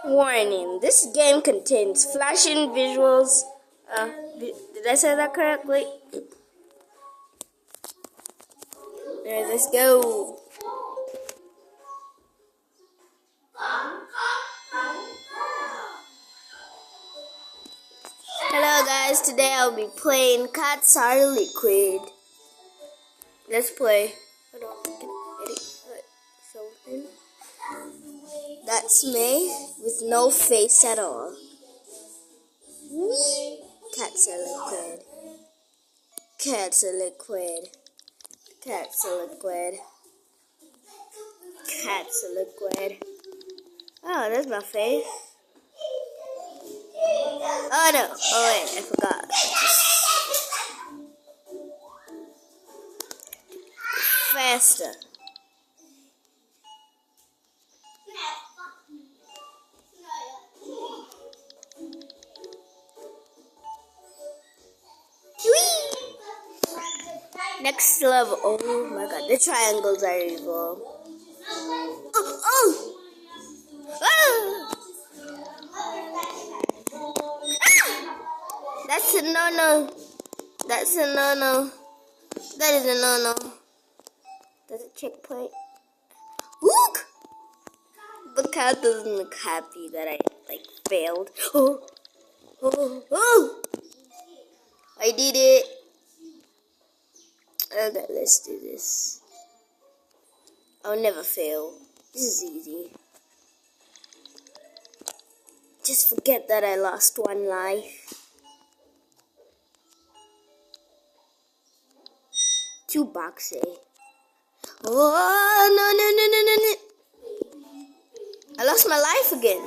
Warning, this game contains flashing visuals. Did I say that correctly? Alright, let's go. Hello guys, today I'll be playing Cats Are Liquid. Let's play. Hold on, can I edit something? That's me with no face at all. Cats are liquid. Cats are liquid. Cats are liquid. Cats are liquid. Oh, there's my face. Oh no. Oh wait, I forgot. Faster. Next level. Oh my god, the triangles are evil. Oh! Ah! That's a no-no. That's a no-no. That is a no-no. That's a checkpoint. Look! The cat doesn't look happy that I failed. Oh! Oh! Oh! I did it. Okay, let's do this. I'll never fail. This is easy. Just forget that I lost one life. Too boxy. Oh, no. I lost my life again.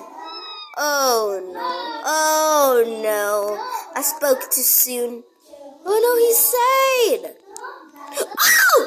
Oh, no. Oh, no. I spoke too soon. Oh, no, he's sad. Oh!